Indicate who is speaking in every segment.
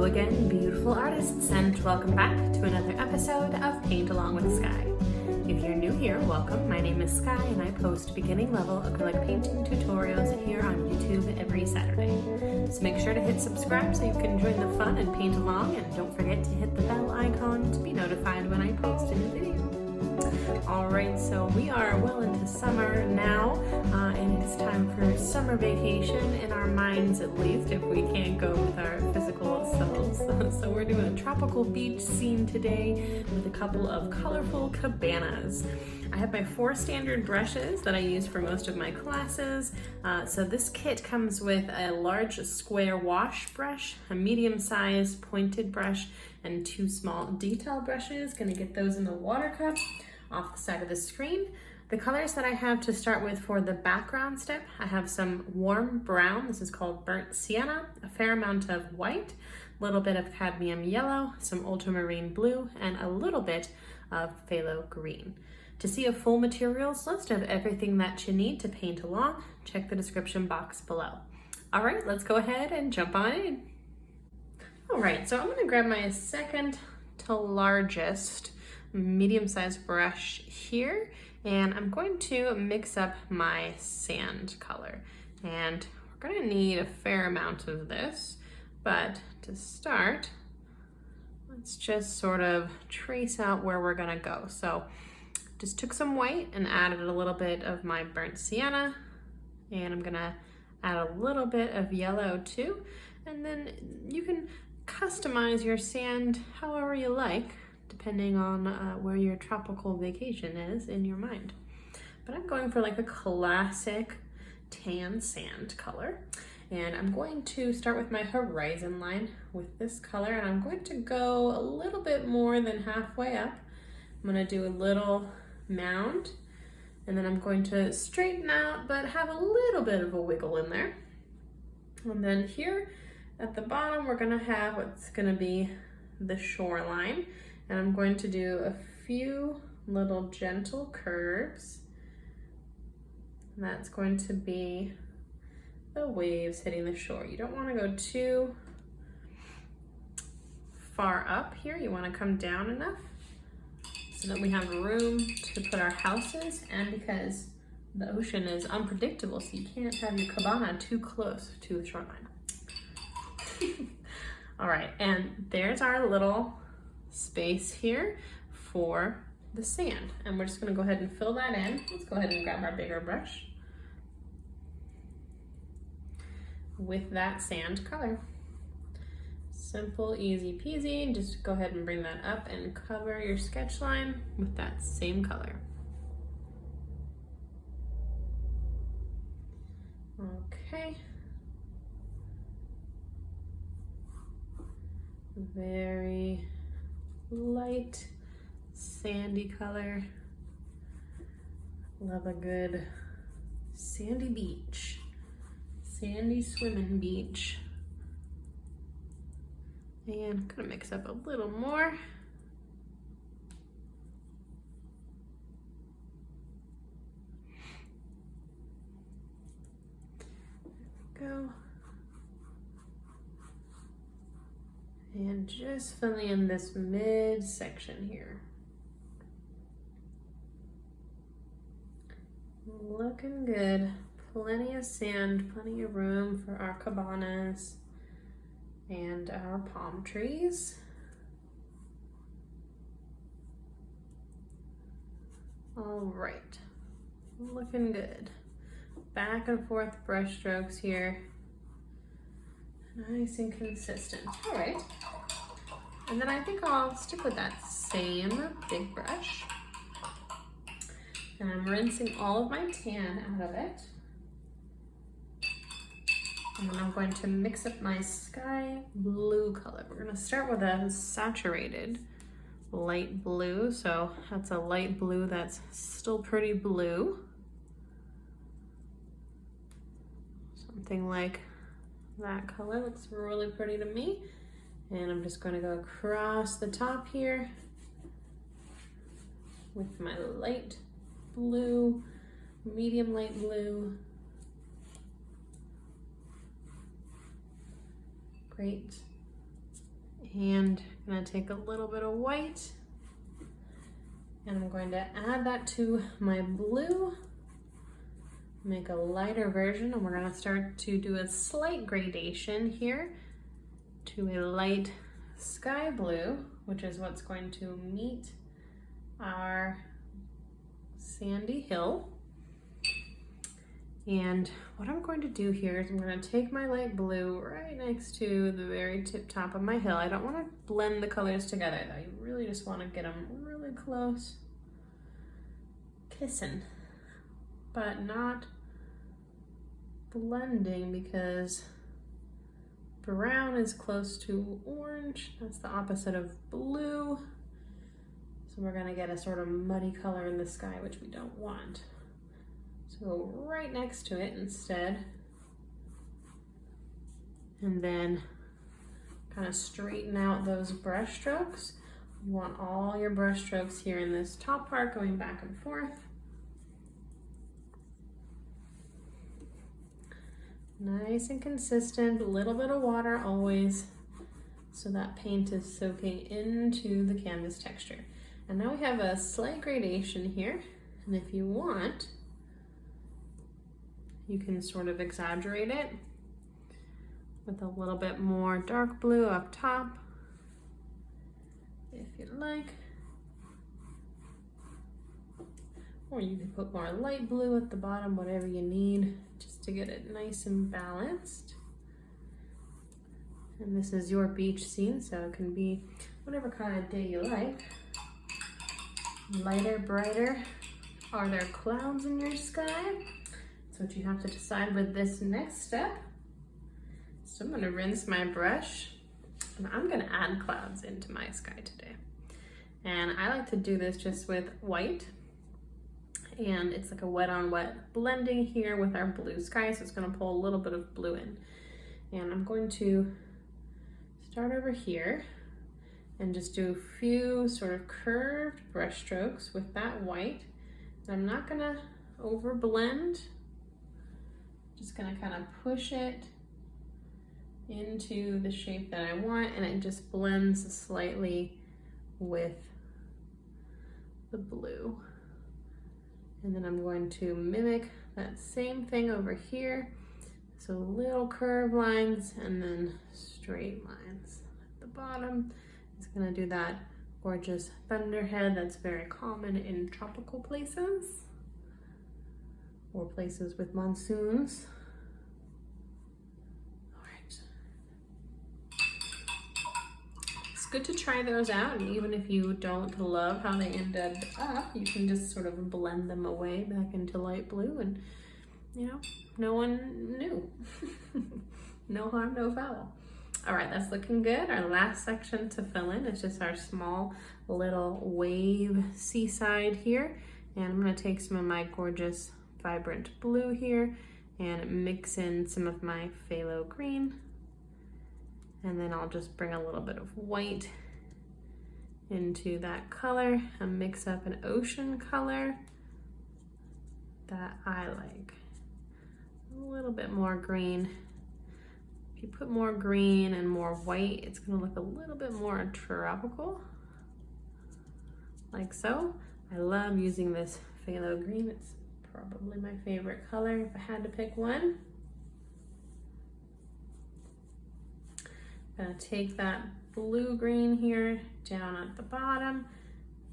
Speaker 1: again, beautiful artists, and welcome back to another episode of Paint Along With Skye. If you're new here, welcome. My name is Skye and I post beginning level acrylic painting tutorials here on YouTube every Saturday. So make sure to hit subscribe so you can join the fun and paint along, and don't forget to hit the bell icon to be notified when I post a new video. Alright, so we are well into summer now, and it's time for summer vacation, in our minds at least, if we can't go with our physical selves. So we're doing a tropical beach scene today with a couple of colorful cabanas. I have my 4 standard brushes that I use for most of my classes. So this kit comes with a large square wash brush, a medium-sized pointed brush, and 2 small detail brushes. Gonna get those in the water cup off the side of the screen. The colors that I have to start with for the background step, I have some warm brown, this is called burnt sienna, a fair amount of white, a little bit of cadmium yellow, some ultramarine blue, and a little bit of phthalo green. To see a full materials list of everything that you need to paint along, check the description box below. All right, let's go ahead and jump on in. All right, so I'm gonna grab my second to largest medium-sized brush here, and I'm going to mix up my sand color, and we're going to need a fair amount of this, but to start, let's just sort of trace out where we're going to go. So just took some white and added a little bit of my burnt sienna, and I'm going to add a little bit of yellow too, and then you can customize your sand however you like, depending on where your tropical vacation is in your mind. But I'm going for like a classic tan sand color. And I'm going to start with my horizon line with this color, and I'm going to go a little bit more than halfway up. I'm gonna do a little mound, and then I'm going to straighten out, but have a little bit of a wiggle in there. And then here at the bottom, we're gonna have what's gonna be the shoreline. And I'm going to do a few little gentle curves. And that's going to be the waves hitting the shore. You don't want to go too far up here. You want to come down enough so that we have room to put our houses, and because the ocean is unpredictable, so you can't have your cabana too close to the shoreline. All right, and there's our little space here for the sand, and we're just going to go ahead and fill that in. Let's go ahead and grab our bigger brush with that sand color. Simple, easy peasy. Just go ahead and bring that up and cover your sketch line with that same color. Okay. Very light sandy color. Love a good sandy beach, sandy swimming beach. And I'm gonna mix up a little more. There we go. And just filling in this mid section here. Looking good. Plenty of sand, plenty of room for our cabanas and our palm trees. All right, looking good. Back and forth brush strokes here. Nice and consistent. All right. And then I think I'll stick with that same big brush. And I'm rinsing all of my tan out of it. And then I'm going to mix up my sky blue color. We're gonna start with a saturated light blue. So that's a light blue that's still pretty blue. Something like that color looks really pretty to me. And I'm just going to go across the top here with my light blue, medium light blue. Great. And I'm gonna take a little bit of white and I'm going to add that to my blue, make a lighter version, and we're gonna start to do a slight gradation here to a light sky blue, which is what's going to meet our sandy hill. And what I'm going to do here is I'm going to take my light blue right next to the very tip top of my hill. I don't want to blend the colors together though. You really just want to get them really close, kissing, but not blending, because brown is close to orange. That's the opposite of blue. So we're going to get a sort of muddy color in the sky, which we don't want. So right next to it instead, and then kind of straighten out those brush strokes. You want all your brush strokes here in this top part going back and forth. Nice and consistent, a little bit of water always, so that paint is soaking into the canvas texture. And now we have a slight gradation here, and if you want, you can sort of exaggerate it with a little bit more dark blue up top, if you like. Or you can put more light blue at the bottom, whatever you need, just to get it nice and balanced. And this is your beach scene, so it can be whatever kind of day you like. Lighter, brighter. Are there clouds in your sky? That's what you have to decide with this next step. So I'm gonna rinse my brush and I'm gonna add clouds into my sky today. And I like to do this just with white, and it's like a wet on wet blending here with our blue sky, so it's gonna pull a little bit of blue in. And I'm going to start over here and just do a few sort of curved brush strokes with that white. And I'm not gonna over blend, just gonna kind of push it into the shape that I want, and it just blends slightly with the blue. And then I'm going to mimic that same thing over here. So little curved lines and then straight lines at the bottom. It's gonna do that gorgeous thunderhead that's very common in tropical places or places with monsoons. All right. It's good to try those out, and even if you don't love how they ended up, you can just sort of blend them away back into light blue, and you know, no one knew. No harm, no foul. All right, that's looking good. Our last section to fill in is just our small little wave seaside here. And I'm gonna take some of my gorgeous vibrant blue here and mix in some of my phthalo green. And then I'll just bring a little bit of white into that color and mix up an ocean color that I like. A little bit more green. If you put more green and more white, it's gonna look a little bit more tropical, like so. I love using this phthalo green. It's probably my favorite color if I had to pick one. I'm gonna take that blue green here down at the bottom,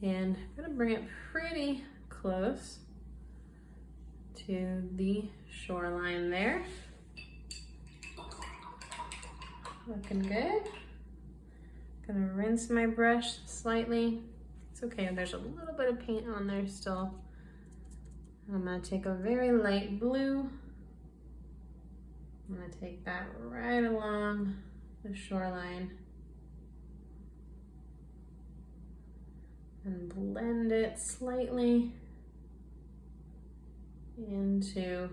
Speaker 1: and I'm gonna bring it pretty close to the shoreline there. Looking good. Gonna rinse my brush slightly. It's okay, there's a little bit of paint on there still. I'm gonna take a very light blue. I'm gonna take that right along the shoreline and blend it slightly into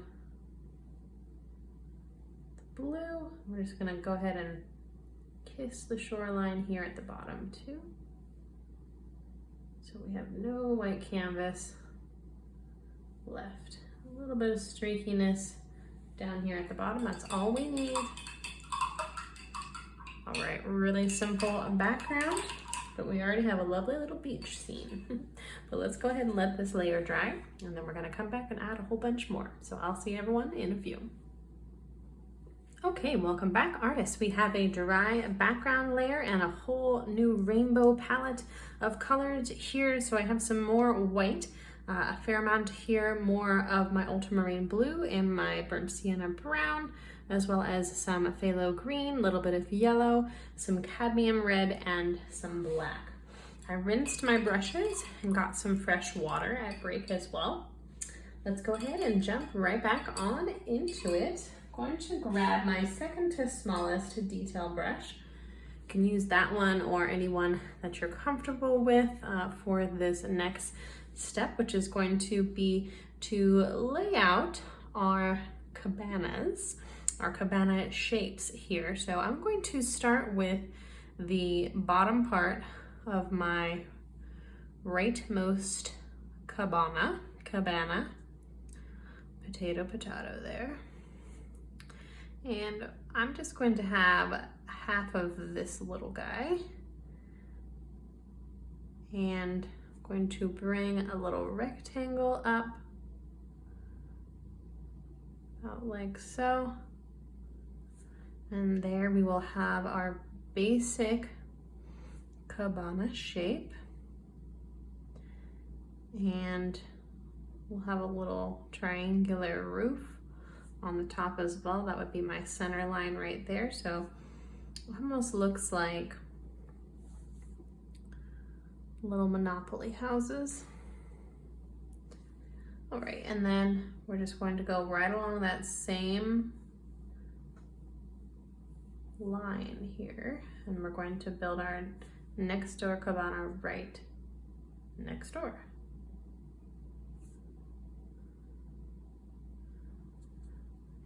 Speaker 1: the blue. We're just gonna go ahead and kiss the shoreline here at the bottom too. So we have no white canvas left. A little bit of streakiness down here at the bottom, that's all we need. All right, really simple background, but we already have a lovely little beach scene. But let's go ahead and let this layer dry, and then we're gonna come back and add a whole bunch more. So I'll see everyone in a few. Okay, welcome back, artists. We have a dry background layer and a whole new rainbow palette of colors here. So I have some more white, a fair amount here, more of my ultramarine blue and my burnt sienna brown, as well as some phthalo green, a little bit of yellow, some cadmium red, and some black. I rinsed my brushes and got some fresh water at break as well. Let's go ahead and jump right back on into it. I'm going to grab my second to smallest detail brush. You can use that one or any one that you're comfortable with for this next step, which is going to be to lay out our cabanas, our cabana shapes here. So I'm going to start with the bottom part of my rightmost cabana, potato there. And I'm just going to have half of this little guy, and I'm going to bring a little rectangle up, about like so. And there we will have our basic cabana shape. And we'll have a little triangular roof on the top as well. That would be my center line right there. So it almost looks like little Monopoly houses. All right, and then we're just going to go right along that same line here, and we're going to build our next door cabana right next door.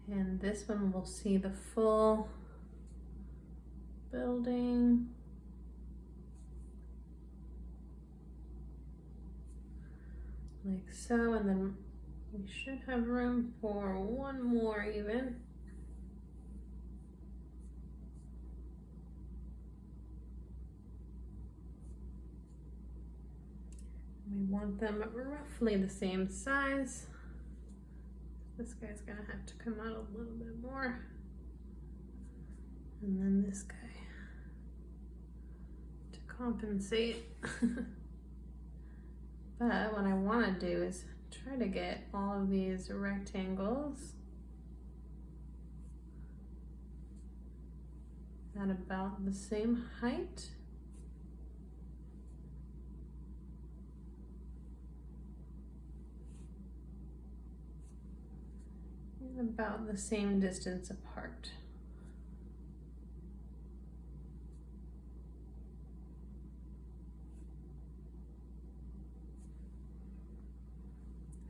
Speaker 1: And this one will see the full building. Like so, and then we should have room for one more even. We want them roughly the same size. This guy's gonna have to come out a little bit more. And then this guy to compensate. But what I wanna do is try to get all of these rectangles at about the same height. About the same distance apart.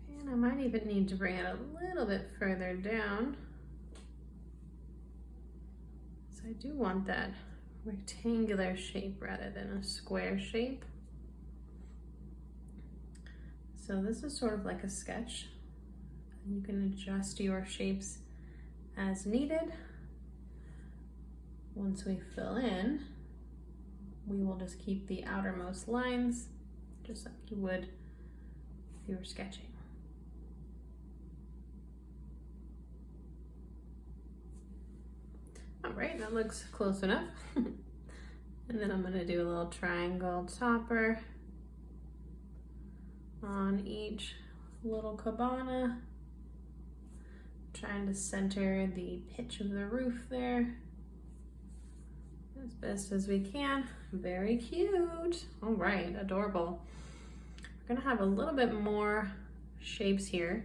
Speaker 1: And I might even need to bring it a little bit further down. So I do want that rectangular shape rather than a square shape. So this is sort of like a sketch. You can adjust your shapes as needed. Once we fill in, we will just keep the outermost lines, just like you would if you were sketching. All right, that looks close enough. And then I'm gonna do a little triangle topper on each little cabana. Trying to center the pitch of the roof there as best as we can. Very cute. All right, adorable. We're gonna have a little bit more shapes here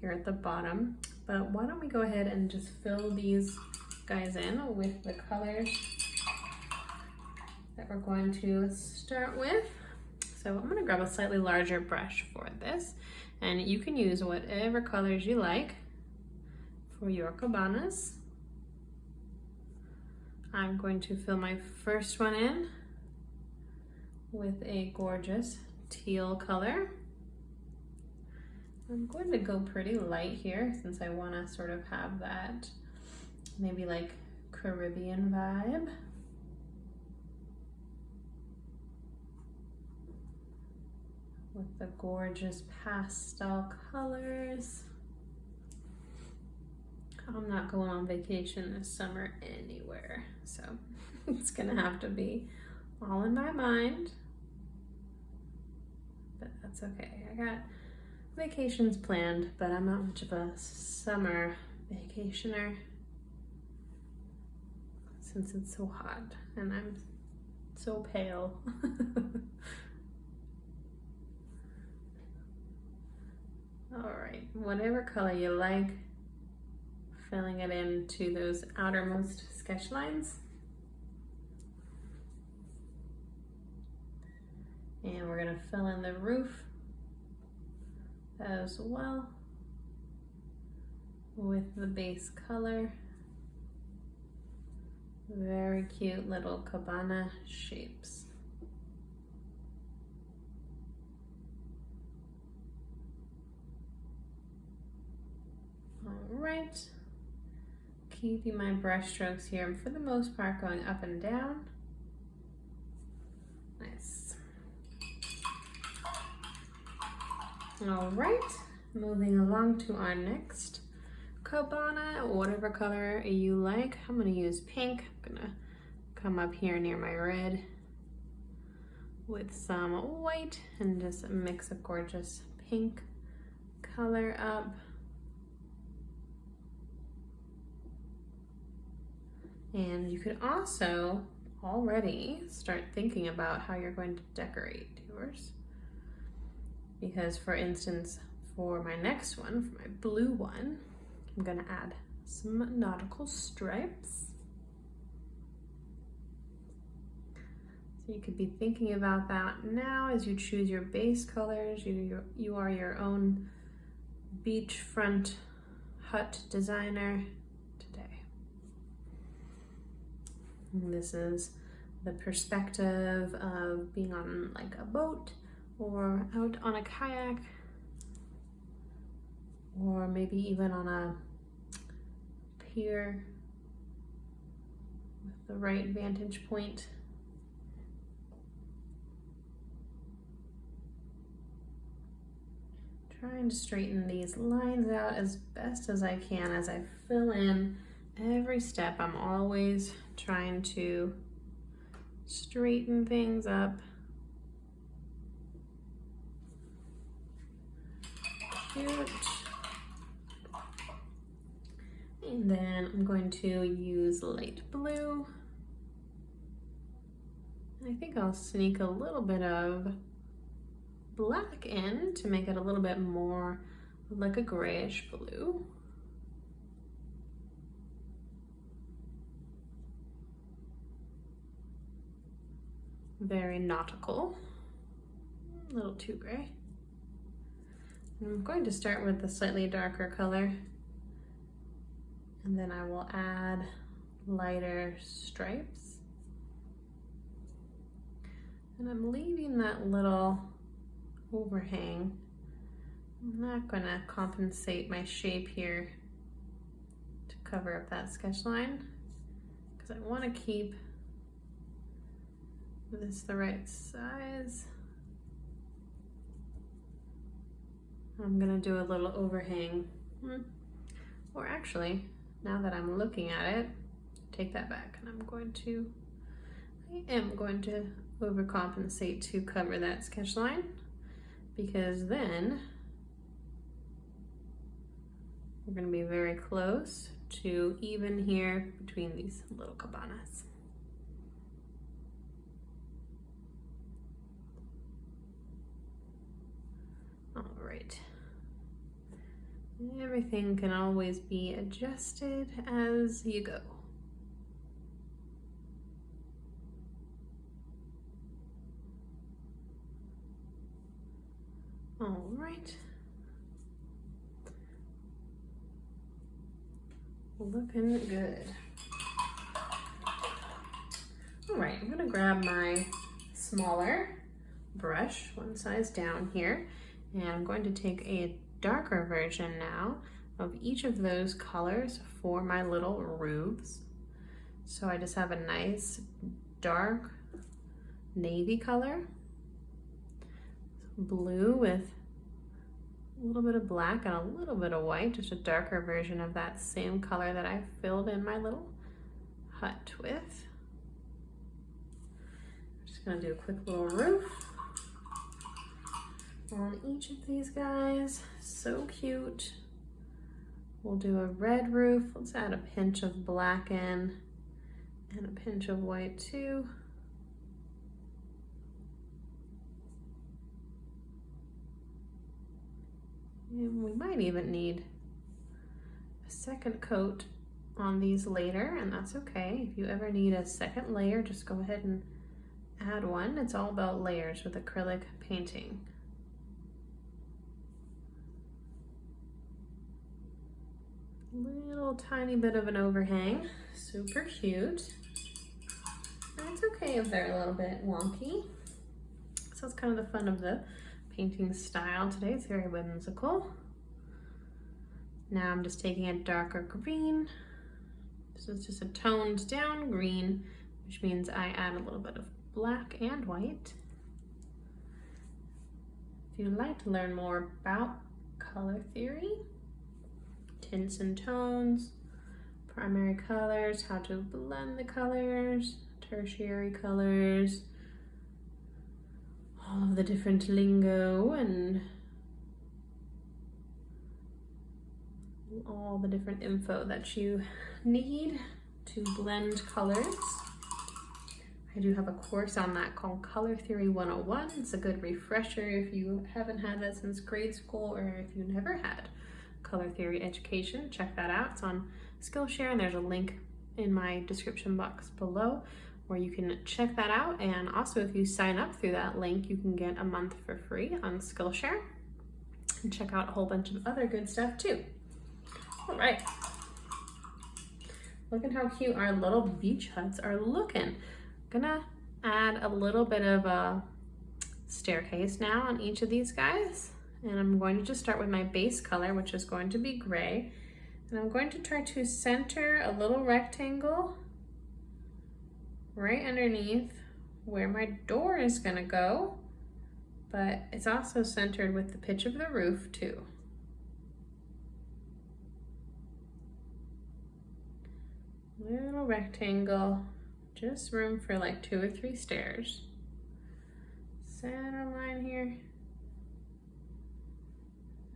Speaker 1: at the bottom, but why don't we go ahead and just fill these guys in with the colors that we're going to start with. So I'm gonna grab a slightly larger brush for this, and you can use whatever colors you like for your cabanas. I'm going to fill my first one in with a gorgeous teal color. I'm going to go pretty light here since I want to sort of have that maybe like Caribbean vibe. with the gorgeous pastel colors. I'm not going on vacation this summer anywhere, so it's gonna have to be all in my mind, but that's okay. I got vacations planned, but I'm not much of a summer vacationer since it's so hot and I'm so pale. All right, whatever color you like, filling it into those outermost sketch lines. And we're gonna fill in the roof as well with the base color. Very cute little cabana shapes. All right, keeping my brush strokes here for the most part going up and down. Nice. All right, moving along to our next cabana, whatever color you like. I'm gonna use pink. I'm gonna come up here near my red with some white and just mix a gorgeous pink color up. And you could also already start thinking about how you're going to decorate yours. Because for instance, for my next one, for my blue one, I'm gonna add some nautical stripes. So you could be thinking about that now as you choose your base colors. You are your own beachfront hut designer today. And this is the perspective of being on like a boat or out on a kayak, or maybe even on a pier with the right vantage point. Trying to straighten these lines out as best as I can as I fill in every step. I'm always trying to straighten things up. Cute. And then I'm going to use light blue. I think I'll sneak a little bit of black in to make it a little bit more like a grayish blue. Very nautical, a little too gray. I'm going to start with the slightly darker color, and then I will add lighter stripes. And I'm leaving that little overhang. I'm not going to compensate my shape here to cover up that sketch line because I want to keep this the right size. I'm gonna do a little overhang, or actually, now that I'm looking at it, take that back, and I am going to overcompensate to cover that sketch line, because then we're gonna be very close to even here between these little cabanas. All right. Everything can always be adjusted as you go. All right. Looking good. All right, I'm gonna grab my smaller brush, one size down here, and I'm going to take a darker version now of each of those colors for my little roofs. So I just have a nice dark navy color. So blue with a little bit of black and a little bit of white, just a darker version of that same color that I filled in my little hut with. I'm just gonna do a quick little roof on each of these guys. So cute. We'll do a red roof. Let's add a pinch of black in and a pinch of white too. And we might even need a second coat on these later, and that's okay. If you ever need a second layer, just go ahead and add one. It's all about layers with acrylic painting. Little tiny bit of an overhang, super cute. And it's okay if they're a little bit wonky. So it's kind of the fun of the painting style today. It's very whimsical. Now I'm just taking a darker green. This is just a toned down green, which means I add a little bit of black and white. If you'd like to learn more about color theory, tints and tones, primary colors, how to blend the colors, tertiary colors, all of the different lingo and all the different info that you need to blend colors. I do have a course on that called Color Theory 101. It's a good refresher if you haven't had that since grade school or if you never had color theory education. Check that out. It's on Skillshare, and there's a link in my description box below where you can check that out. And also, if you sign up through that link, you can get a month for free on Skillshare and check out a whole bunch of other good stuff too. All right, look at how cute our little beach huts are looking. Gonna add a little bit of a staircase now on each of these guys. And I'm going to just start with my base color, which is going to be gray. And I'm going to try to center a little rectangle right underneath where my door is gonna go, but it's also centered with the pitch of the roof too. Little rectangle, just room for like 2 or 3 stairs. Center line here.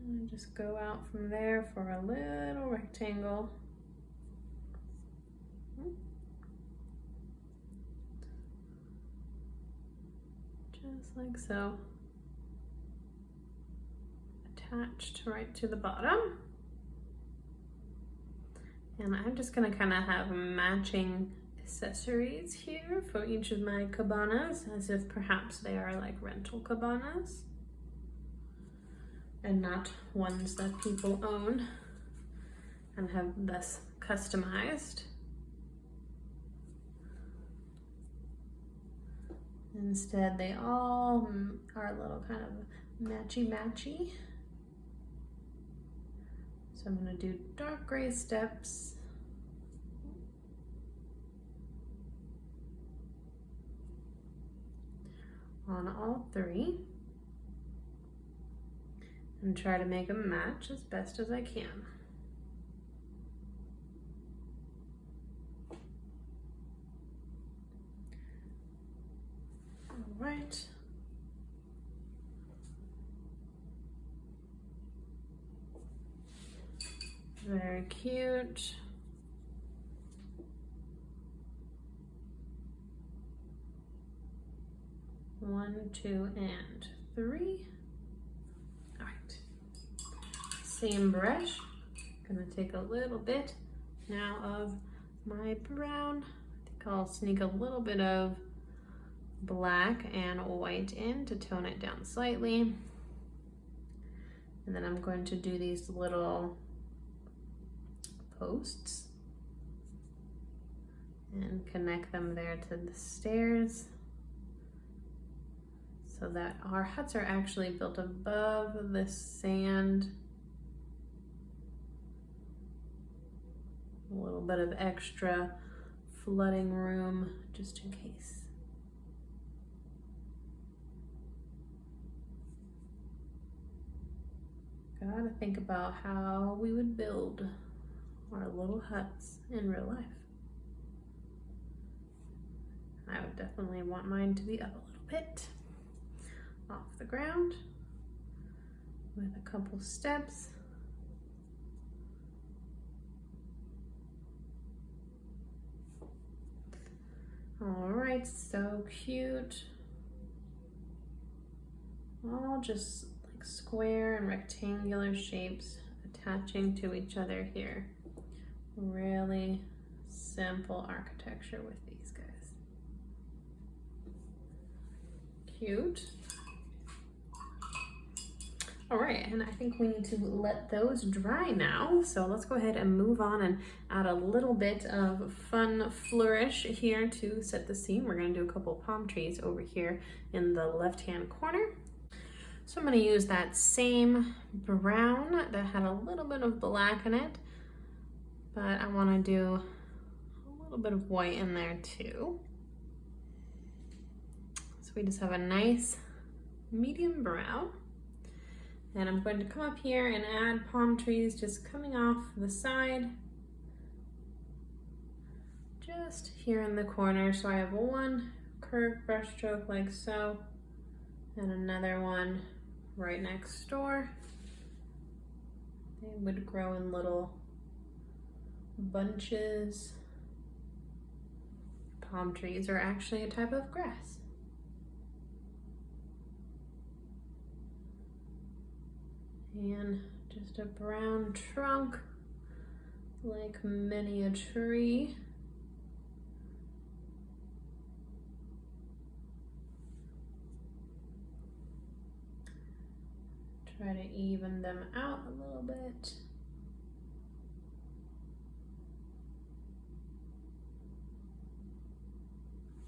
Speaker 1: And just go out from there for a little rectangle. Just like so. Attached right to the bottom. And I'm just gonna kind of have matching accessories here for each of my cabanas, as if perhaps they are like rental cabanas and not ones that people own and have thus customized. Instead, they all are a little kind of matchy-matchy. So I'm gonna do dark gray steps. On all 3. And try to make them match as best as I can. All right. Very cute. One, 2, and 3. All right. Same brush. Gonna take a little bit now of my brown. I think I'll sneak a little bit of black and white in to tone it down slightly. And then I'm going to do these little posts and connect them there to the stairs so that our huts are actually built above the sand. A little bit of extra flooding room just in case. gotta think about how we would build our little huts in real life. I would definitely want mine to be up a little bit off the ground with a couple steps. All right, so cute. All just like square and rectangular shapes attaching to each other here. Really simple architecture with these guys. Cute. All right, and I think we need to let those dry now. So let's go ahead and move on and add a little bit of fun flourish here to set the scene. We're gonna do a couple palm trees over here in the left-hand corner. So I'm gonna use that same brown that had a little bit of black in it, but I wanna do a little bit of white in there too. So we just have a nice medium brown. And I'm going to come up here and add palm trees just coming off the side, just here in the corner. So I have one curved brush stroke like so, and another one right next door. They would grow in little bunches. Palm trees are actually a type of grass. And just a brown trunk, like many a tree. Try to even them out a little bit.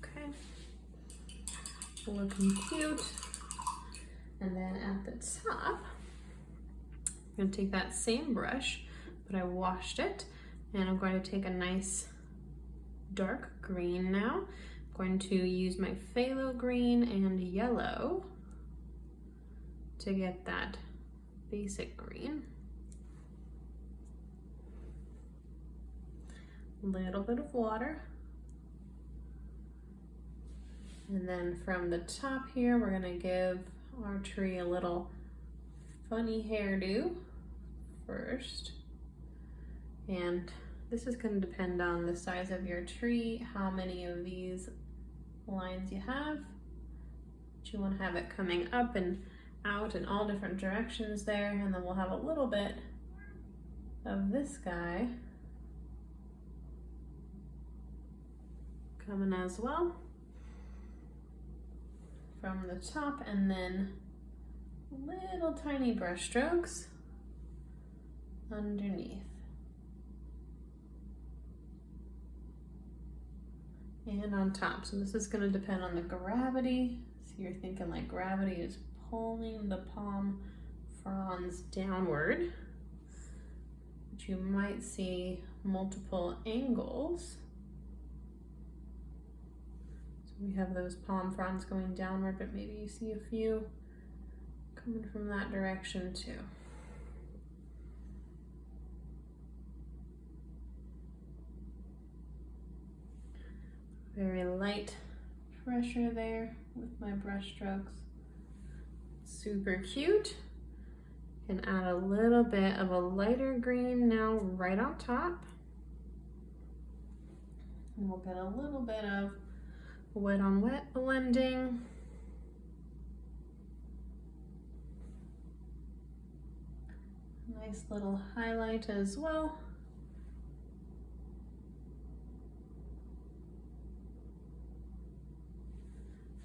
Speaker 1: Okay, looking cute. And then at the top, I'm going to take that same brush, but I washed it, and I'm going to take a nice dark green now. I'm going to use my phthalo green and yellow to get that basic green. A little bit of water. And then from the top here, we're going to give our tree a little funny hairdo first, and this is going to depend on the size of your tree, how many of these lines you have. But you want to have it coming up and out in all different directions there, and then we'll have a little bit of this guy coming as well from the top, and then little tiny brush strokes underneath. And on top. So this is going to depend on the gravity. So you're thinking like gravity is pulling the palm fronds downward. But you might see multiple angles. So we have those palm fronds going downward, but maybe you see a few coming from that direction too. Very light pressure there with my brush strokes. Super cute. Can add a little bit of a lighter green now right on top. And we'll get a little bit of wet on wet blending. Nice little highlight as well.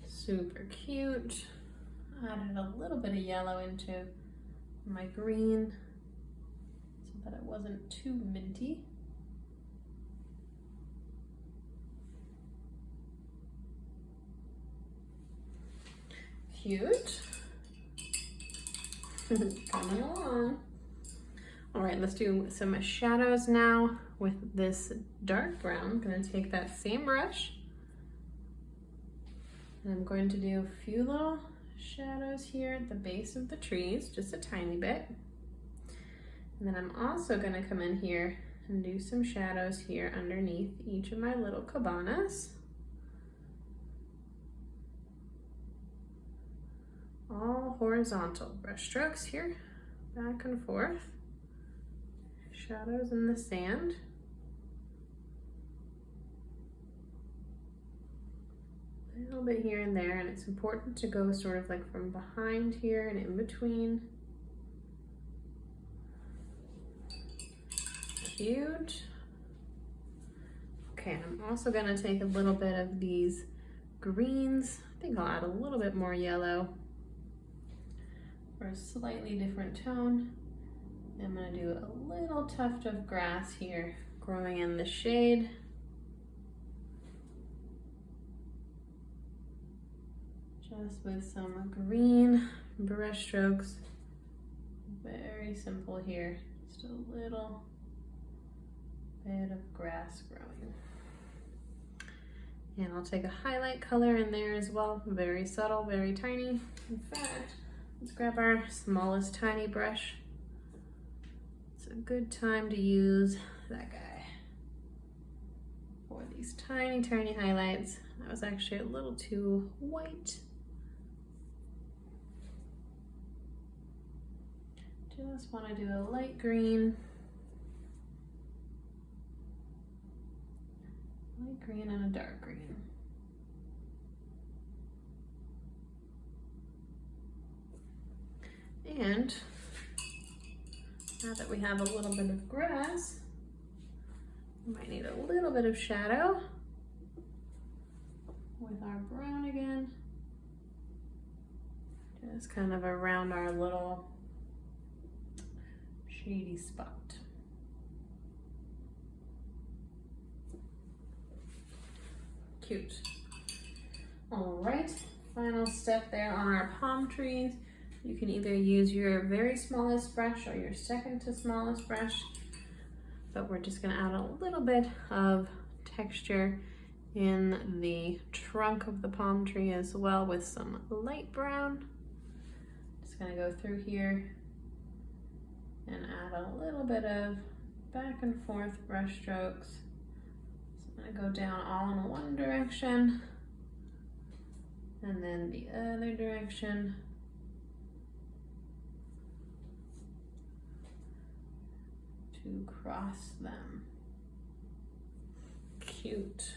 Speaker 1: Super cute. Added a little bit of yellow into my green so that it wasn't too minty. Cute. Coming along. All right, let's do some shadows now with this dark brown. I'm gonna take that same brush, and I'm going to do a few little shadows here at the base of the trees, just a tiny bit. And then I'm also gonna come in here and do some shadows here underneath each of my little cabanas. All horizontal brush strokes here, back and forth. Shadows in the sand. A little bit here and there, and it's important to go sort of like from behind here and in between. Cute. Okay, and I'm also gonna take a little bit of these greens. I think I'll add a little bit more yellow for a slightly different tone. I'm gonna do a little tuft of grass here, growing in the shade. Just with some green brush strokes. Very simple here, just a little bit of grass growing. And I'll take a highlight color in there as well, very subtle, very tiny. In fact, let's grab our smallest tiny brush. It's a good time to use that guy for these tiny, tiny highlights. That was actually a little too white. Just want to do a light green. Light green and a dark green. And now that we have a little bit of grass, we might need a little bit of shadow with our brown again. Just kind of around our little shady spot. Cute. All right, final step there on our palm trees. You can either use your very smallest brush or your second to smallest brush, but we're just gonna add a little bit of texture in the trunk of the palm tree as well with some light brown. Just gonna go through here and add a little bit of back and forth brush strokes. So I'm gonna go down all in one direction and then the other direction. To cross them. Cute.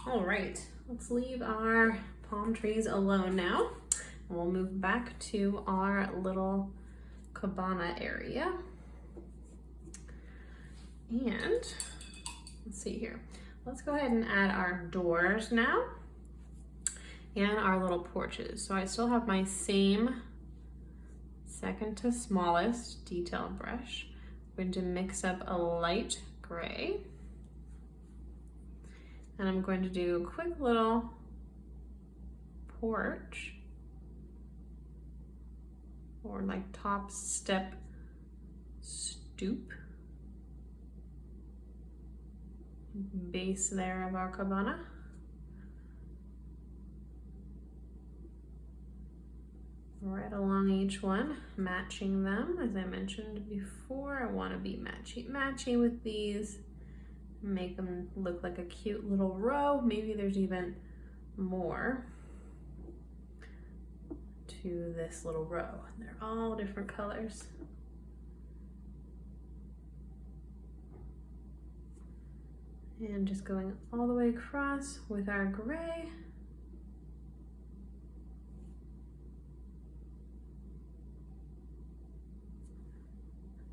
Speaker 1: All right, let's leave our palm trees alone now. And we'll move back to our little cabana area. And let's see here. Let's go ahead and add our doors now and our little porches. So I still have my same second to smallest detail brush. I'm going to mix up a light gray. And I'm going to do a quick little porch or like top step stoop base there of our cabana. Right along each one, matching them. As I mentioned before, I want to be matchy with these, make them look like a cute little row. Maybe there's even more to this little row. They're all different colors. And just going all the way across with our gray.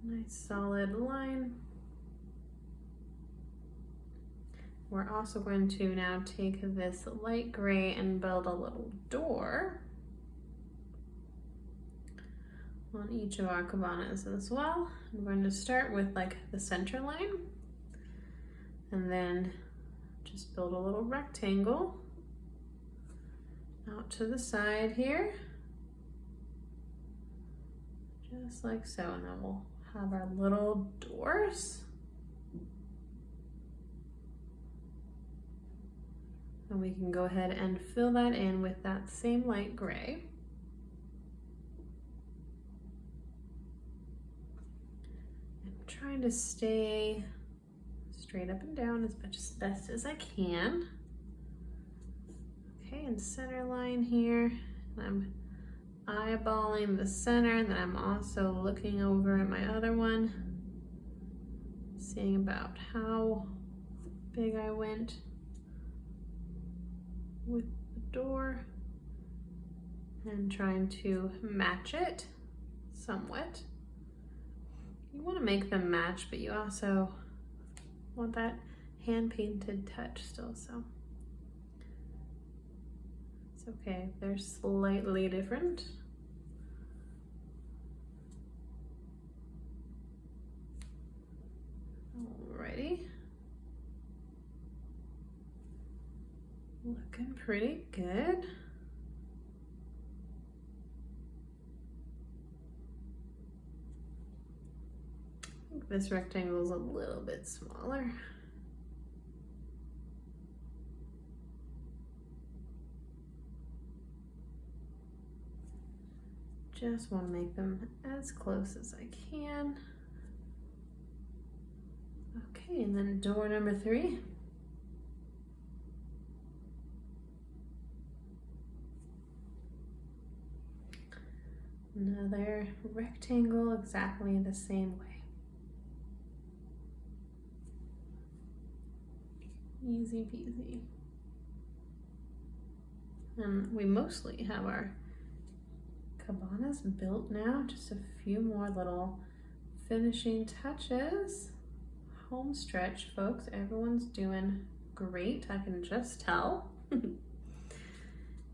Speaker 1: Nice solid line. We're also going to now take this light gray and build a little door on each of our cabanas as well. I'm going to start with like the center line and then just build a little rectangle out to the side here, just like so, and then we'll have our little doors. And we can go ahead and fill that in with that same light gray. trying to stay straight up and down as much as best as I can. Okay, and center line here. I'm eyeballing the center, and then I'm also looking over at my other one, seeing about how big I went with the door and trying to match it somewhat. You want to make them match, but you also want that hand-painted touch still, so it's okay if they're slightly different. Alrighty. Looking pretty good. I think this rectangle is a little bit smaller. Just want to make them as close as I can. Okay, and then door number 3. Another rectangle exactly the same way. Easy peasy. And we mostly have our cabanas built now. Just a few more little finishing touches. Home stretch, folks. Everyone's doing great, I can just tell.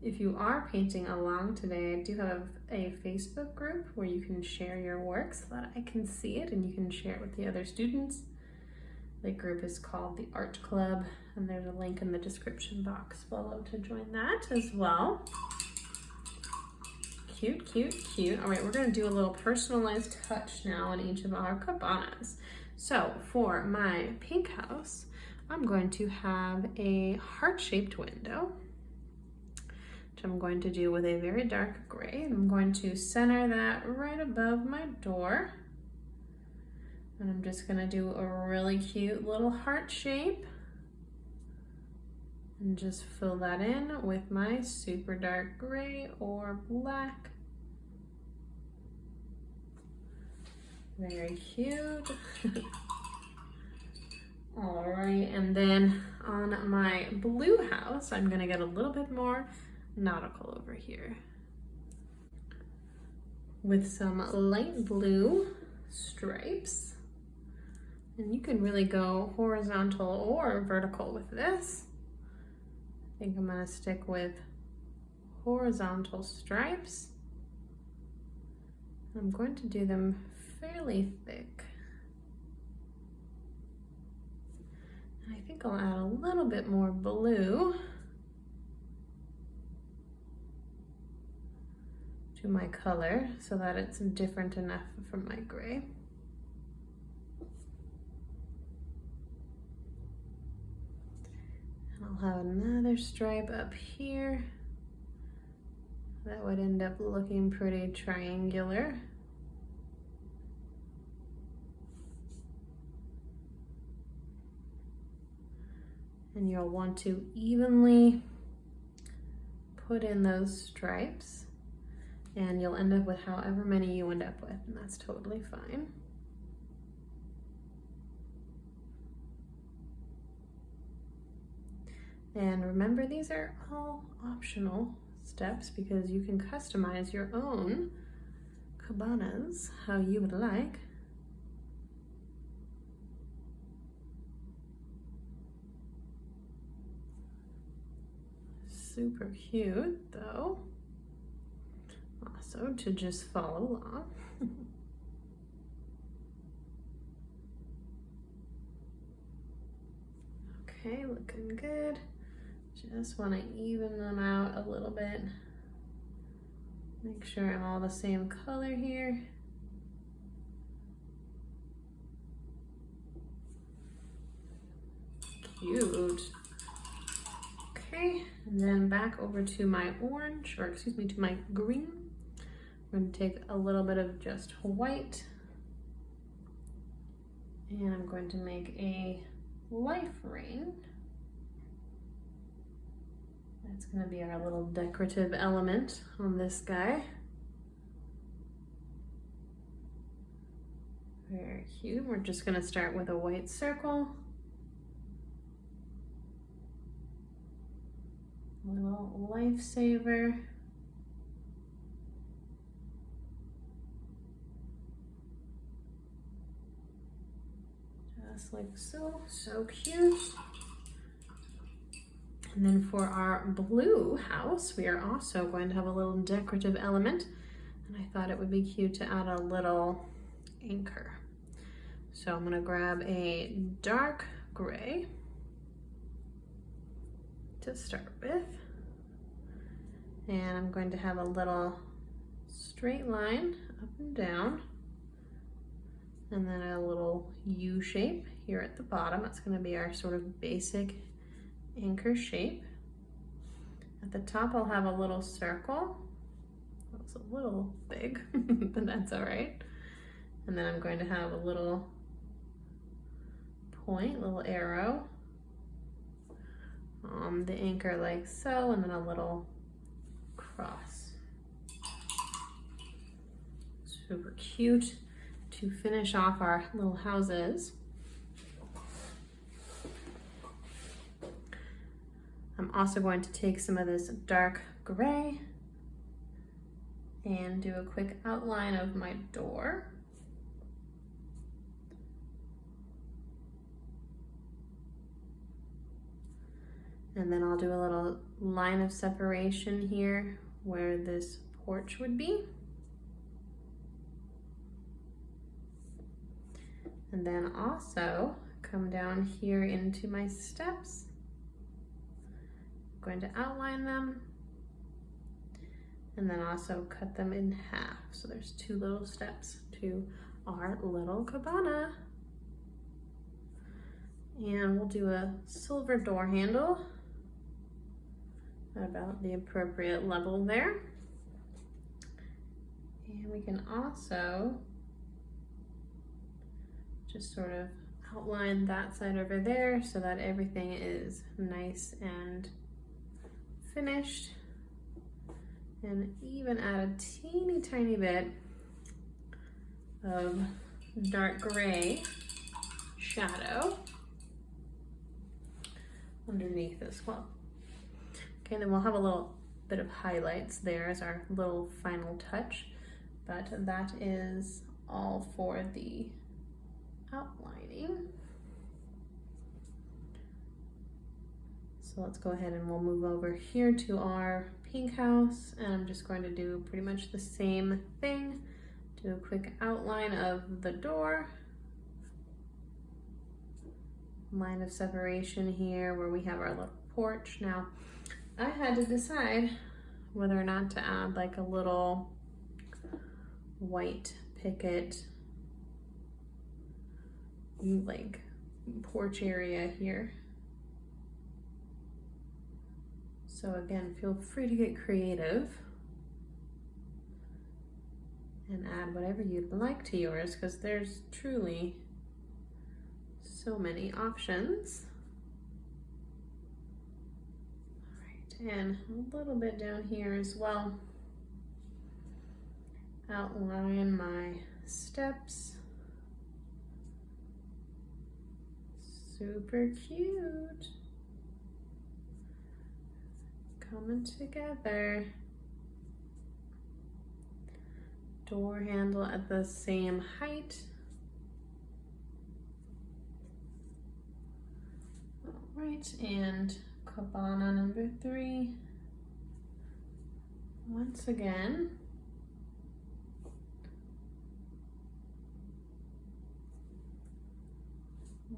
Speaker 1: If you are painting along today, I do have a Facebook group where you can share your work so that I can see it and you can share it with the other students. The group is called the Art Club, and there's a link in the description box below to join that as well. Cute, cute, cute. All right, we're gonna do a little personalized touch now in each of our cabanas. So for my pink house, I'm going to have a heart-shaped window, which I'm going to do with a very dark gray. And I'm going to center that right above my door. And I'm just gonna do a really cute little heart shape and just fill that in with my super dark gray or black. Very cute. All right, and then on my blue house, I'm gonna get a little bit more nautical over here with some light blue stripes. And you can really go horizontal or vertical with this. I think I'm gonna stick with horizontal stripes. I'm going to do them fairly thick. And I think I'll add a little bit more blue to my color so that it's different enough from my gray. And I'll have another stripe up here that would end up looking pretty triangular. And you'll want to evenly put in those stripes, and you'll end up with however many you end up with, and that's totally fine. And remember, these are all optional steps because you can customize your own cabanas how you would like. Super cute though. Also to just follow along. Okay, looking good. Just want to even them out a little bit. Make sure I'm all the same color here. Cute. Okay, and then back over to my orange, or excuse me, to my green. I'm going to take a little bit of just white And I'm going to make a life ring. That's going to be our little decorative element on this guy. Very cute. We're just going to start with a white circle. Little lifesaver. Just like so, so cute. And then for our blue house, we are also going to have a little decorative element. And I thought it would be cute to add a little anchor. So I'm gonna grab a dark gray to start with. And I'm going to have a little straight line up and down. And then a little U shape here at the bottom. That's gonna be our sort of basic anchor shape. At the top, I'll have a little circle. That was a little big, but that's all right. And then I'm going to have a little point, little arrow on the anchor like so, and then a little cross. Super cute. To finish off our little houses, I'm also going to take some of this dark gray and do a quick outline of my door. And then I'll do a little line of separation here where this porch would be. And then also come down here into my steps. I'm going to outline them and then also cut them in half. So there's two little steps to our little cabana. And we'll do a silver door handle at about the appropriate level there. And we can also just sort of outline that side over there so that everything is nice and finished. And even add a teeny tiny bit of dark gray shadow underneath as well. Okay, then we'll have a little bit of highlights there as our little final touch, but that is all for the outlining. So let's go ahead and we'll move over here to our pink house, and I'm just going to do pretty much the same thing. Do a quick outline of the door, line of separation here where we have our little porch. Now I had to decide whether or not to add like a little white picket like porch area here. So again, feel free to get creative and add whatever you'd like to yours, because there's truly so many options. All right, and a little bit down here as well. Outline my steps. Super cute. Coming together. Door handle at the same height. All right, and cabana number 3. Once again,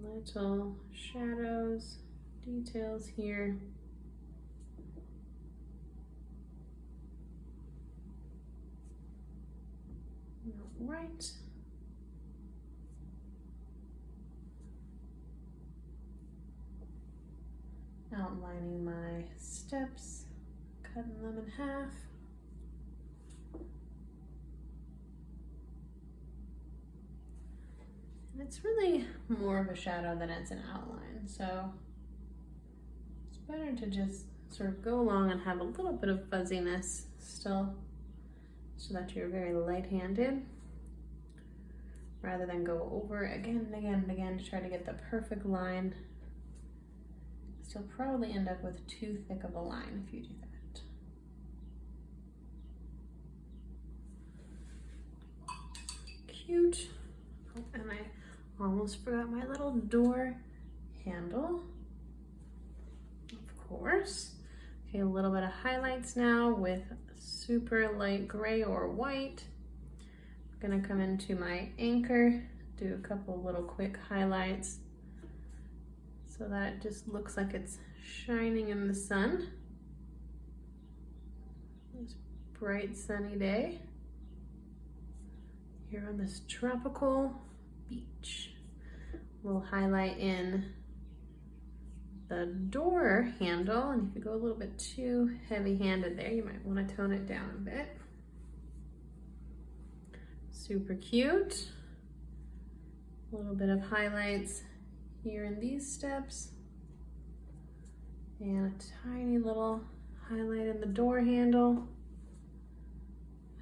Speaker 1: little shadows, details here. All right. Outlining my steps, cutting them in half. It's really more of a shadow than it's an outline, so it's better to just sort of go along and have a little bit of fuzziness still, so that you're very light-handed, rather than go over again and again and again to try to get the perfect line. So you'll probably end up with too thick of a line if you do that. Cute. Oh, and I almost forgot my little door handle, of course. Okay, a little bit of highlights now with super light gray or white. I'm gonna come into my anchor, do a couple little quick highlights so that it just looks like it's shining in the sun. This bright sunny day here on this tropical beach. A little highlight in the door handle, and if you go a little bit too heavy-handed there, you might want to tone it down a bit. Super cute. A little bit of highlights here in these steps, and a tiny little highlight in the door handle.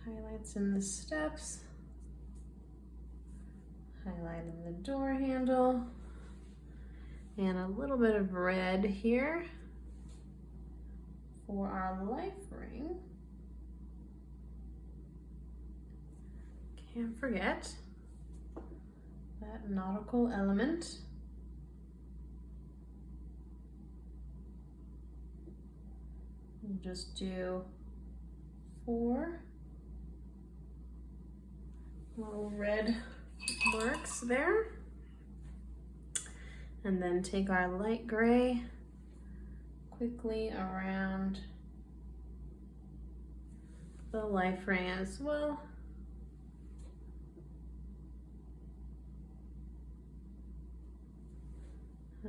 Speaker 1: Highlights in the steps. Highlight in the door handle. And a little bit of red here for our life ring. Can't forget that nautical element. We'll just do 4 little red marks there. And then take our light gray quickly around the life ring as well.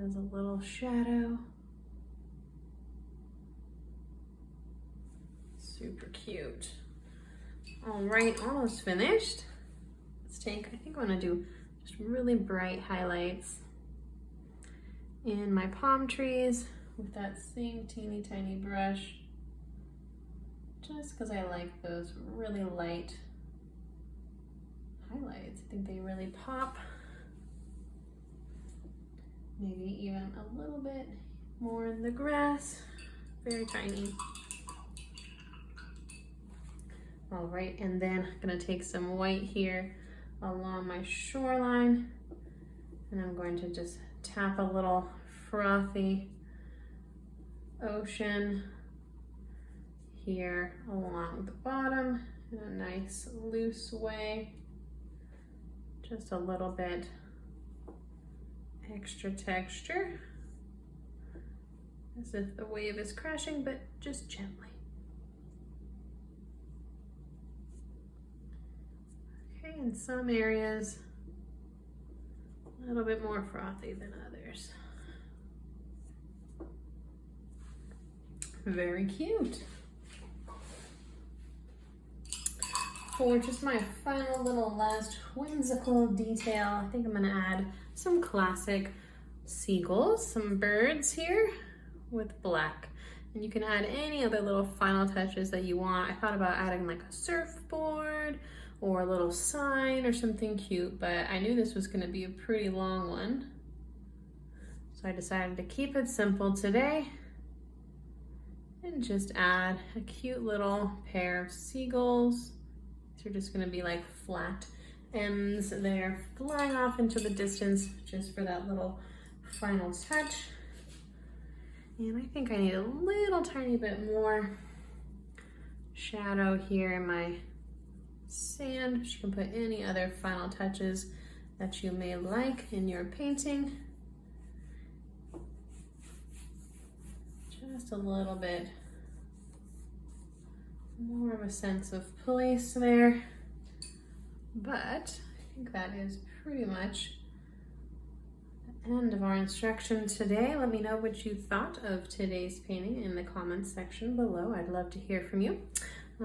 Speaker 1: As a little shadow. Super cute. All right, almost finished. Let's take, I think I want to do just really bright highlights in my palm trees with that same teeny tiny brush, just because I like those really light highlights. I think they really pop. Maybe even a little bit more in the grass, very tiny. All right, and then I'm gonna take some white here along my shoreline, and I'm going to just tap a little frothy ocean here along the bottom in a nice loose way. Just a little bit extra texture, as if the wave is crashing, but just gently. Okay, in some areas, a little bit more frothy than others. Very cute. For just my final little last whimsical detail, I think I'm gonna add some classic seagulls, some birds here with black. And you can add any other little final touches that you want. I thought about adding like a surfboard or a little sign or something cute, but I knew this was gonna be a pretty long one. So I decided to keep it simple today and just add a cute little pair of seagulls. These are just gonna be like flat ends there, flying off into the distance just for that little final touch. And I think I need a little tiny bit more shadow here in my sand. You can put any other final touches that you may like in your painting. Just a little bit more of a sense of place there. But I think that is pretty much the end of our instruction today. Let me know what you thought of today's painting in the comments section below. I'd love to hear from you.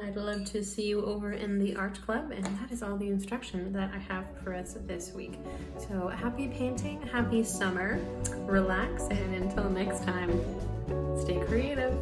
Speaker 1: I'd love to see you over in the art club, and that is all the instruction that I have for us this week. So happy painting, happy summer, relax, and until next time, stay creative.